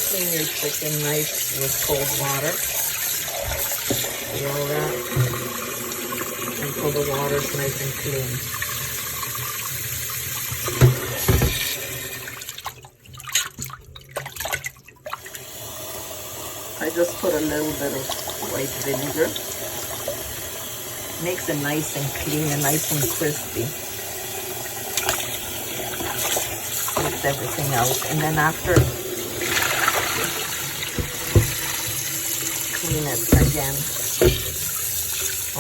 clean your chicken nice with cold water. See all that? Until the water's nice and clean. I just put a little bit of white vinegar. Makes it nice and clean and nice and crispy. Mix everything out, and then after, clean it again.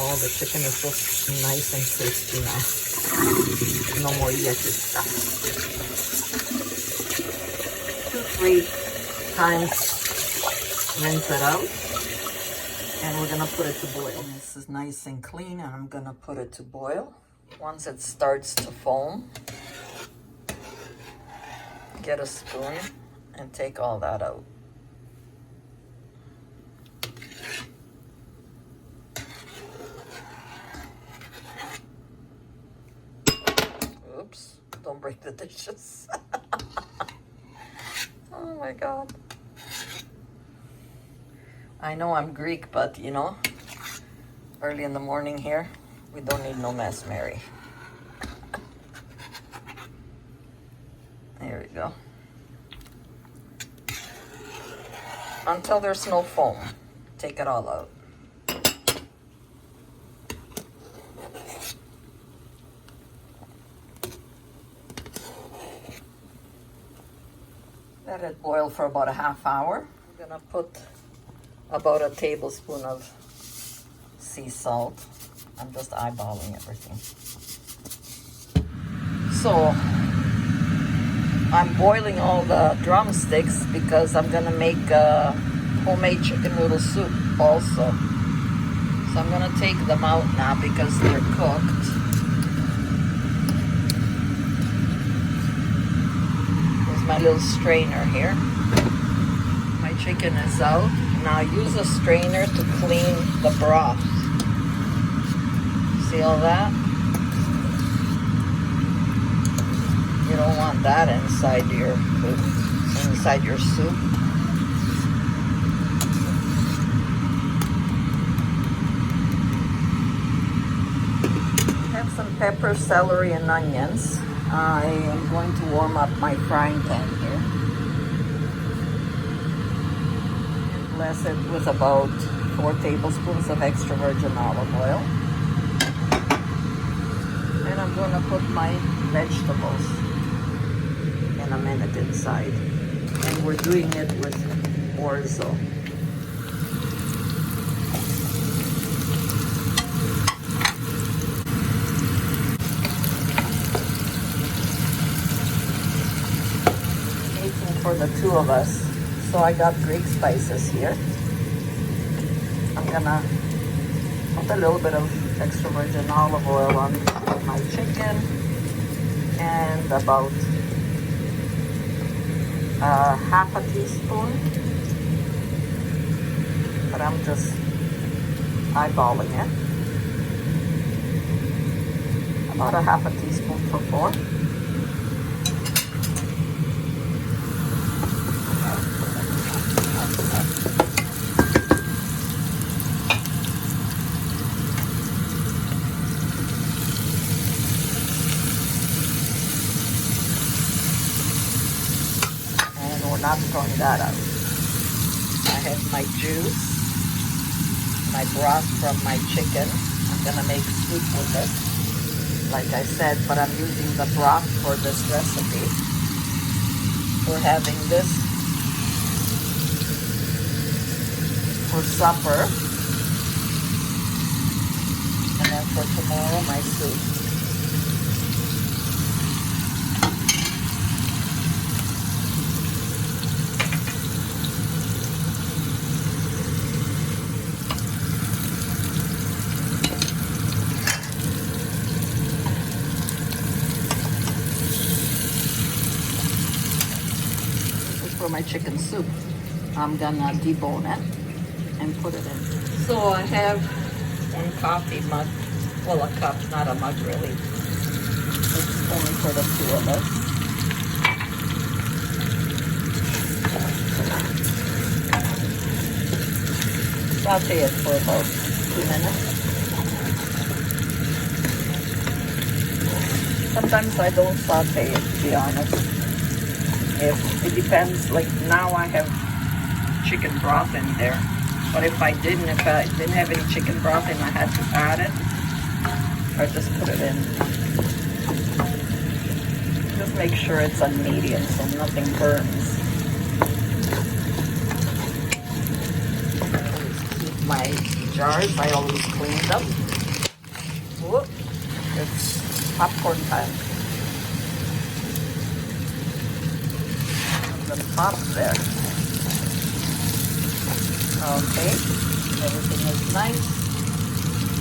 Oh, the chicken is so nice and crispy now. No more yucky stuff. 2-3 times, rinse it out, and we're gonna put it to boil. This is nice and clean, and I'm gonna put it to boil. Once it starts to foam, get a spoon and take all that out. Oops, don't break the dishes. Oh my God. I know I'm Greek, but you know, early in the morning here, we don't need no mess, Mary. There we go. Until there's no foam, take it all out. Let it boil for about a half hour. I'm gonna put about a tablespoon of sea salt. I'm just eyeballing everything. So, I'm boiling all the drumsticks because I'm gonna make homemade chicken noodle soup also. So I'm gonna take them out now because they're cooked. There's my little strainer here. My chicken is out. Now use a strainer to clean the broth. See all that? You don't want that inside your soup. Have some pepper, celery, and onions. I am going to warm up my frying pan here. Bless it with about 4 tablespoons of extra virgin olive oil. And I'm going to put my vegetables in a minute inside. And we're doing it with orzo. Making for the 2 of us. So I got Greek spices here. I'm gonna put a little bit of extra virgin olive oil on my chicken and about half a teaspoon, but I'm just eyeballing it. About a half a teaspoon for 4. Not throwing that out. I have my juice, my broth from my chicken. I'm gonna make soup with it, like I said, but I'm using the broth for this recipe. We're having this for supper, and then for tomorrow, my soup. For my chicken soup, I'm gonna debone it and put it in. So I have 1 coffee mug, well, a cup, not a mug really. It's only for the 2 of us. saute it for about 2 minutes. Sometimes I don't saute it, to be honest. If it depends, like now I have chicken broth in there. But if I didn't have any chicken broth and I had to add it, I just put it in. Just make sure it's on medium so nothing burns. I always keep my jars, I always clean them. Whoop, it's popcorn time. Them pops there. Okay, everything is nice.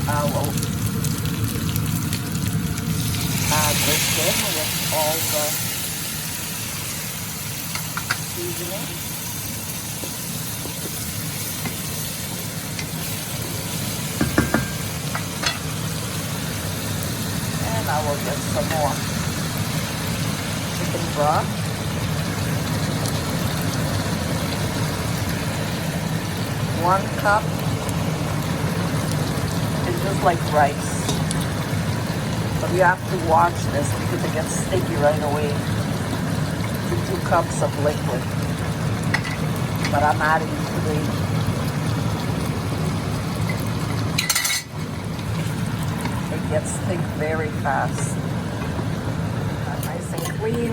I will add this in with all the seasoning. And I will get some more chicken broth. One cup is just like rice. But you have to watch this because it gets sticky right away to 2 cups of liquid. But I'm adding 3. It gets thick very fast. Nice and clean.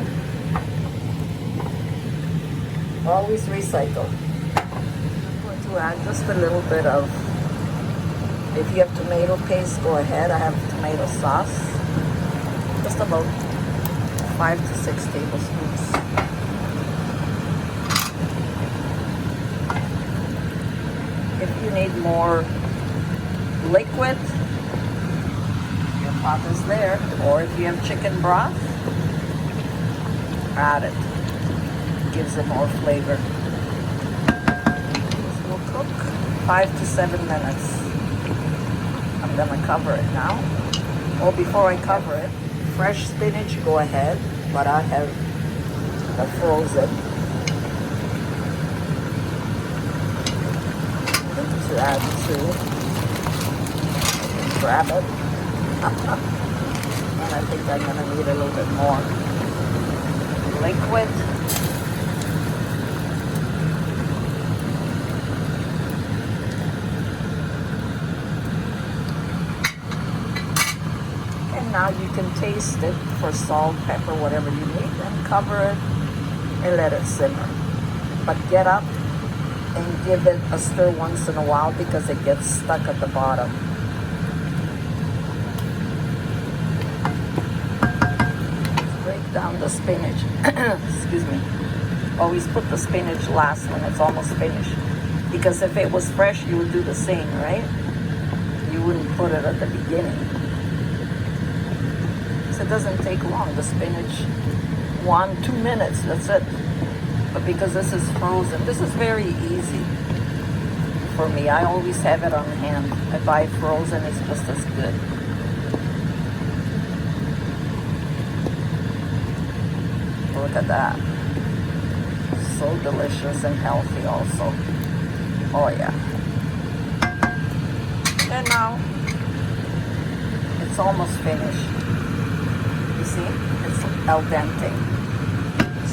Always recycle. To add just a little bit of, if you have tomato paste, go ahead. I have tomato sauce, just about 5 to 6 tablespoons. If you need more liquid, your pot is there, or if you have chicken broth, add it. Gives it more flavor. 5 to 7 minutes. I'm gonna cover it now. Oh, before I cover it, fresh spinach, go ahead, but I have the frozen. To add to, grab it. And I think I'm gonna need a little bit more liquid. Now you can taste it for salt, pepper, whatever you need, and cover it and let it simmer. But get up and give it a stir once in a while because it gets stuck at the bottom. Break down the spinach. Excuse me. Always put the spinach last when it's almost finished. Because if it was fresh, you would do the same, right? You wouldn't put it at the beginning. It doesn't take long. The spinach, 1-2 minutes, that's it. But because this is frozen, this is very easy for me. I always have it on hand. I buy frozen, it's just as good. Look at that. So delicious and healthy also. Oh yeah. And now it's almost finished. See, it's al dente.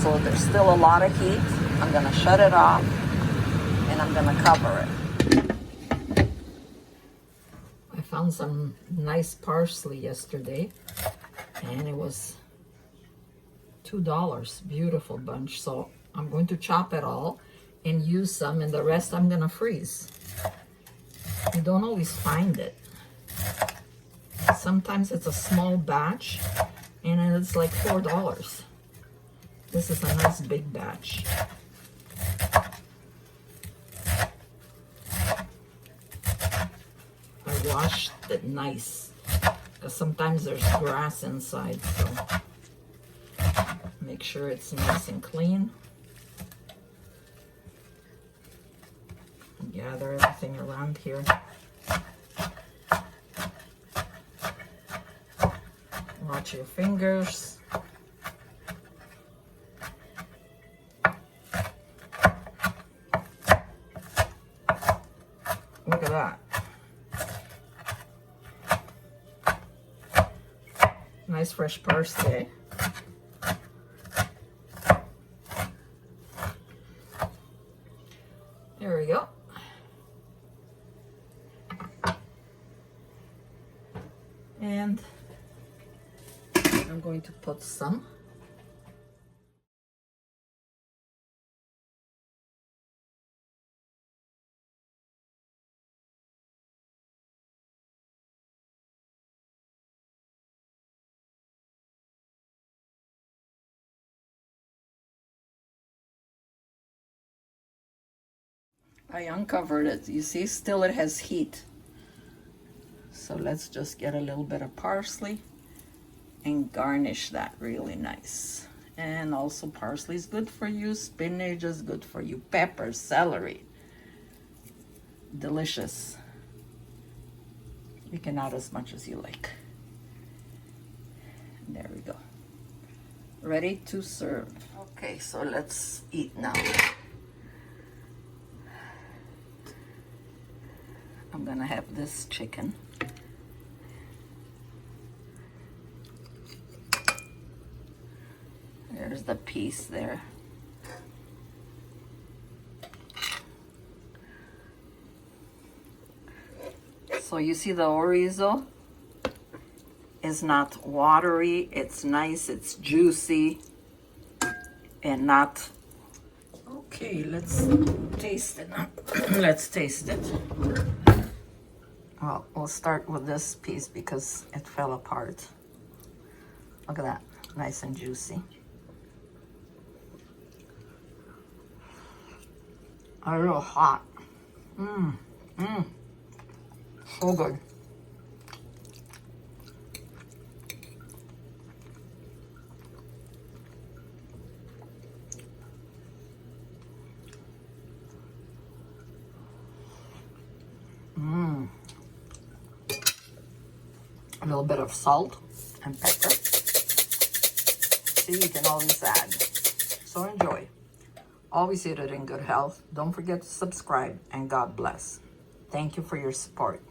So there's still a lot of heat. I'm gonna shut it off and I'm gonna cover it. I found some nice parsley yesterday and it was $2. Beautiful bunch. So I'm going to chop it all and use some, and the rest I'm gonna freeze. You don't always find it. Sometimes it's a small batch and it's like $4. This is a nice big batch. I washed it nice because sometimes there's grass inside, so make sure it's nice and clean. Gather everything around here. Watch your fingers. that. Nice fresh parsley. There we go. And I'm going to put some. I uncovered it. You see, still it has heat. So let's just get a little bit of parsley and garnish that really nice. And also parsley is good for you. Spinach is good for you. Pepper, celery. Delicious. You can add as much as you like. There we go. Ready to serve. Okay, so let's eat now. I'm gonna have this chicken. There's the piece there. So you see the orzo is not watery, it's nice, it's juicy, and not... Okay, let's taste it now. Let's taste it. Well, we'll start with this piece because it fell apart. Look at that, nice and juicy. A little hot. So good. A little bit of salt and pepper. See, you can always add. So enjoy. Always eat it in good health. Don't forget to subscribe, and God bless. Thank you for your support.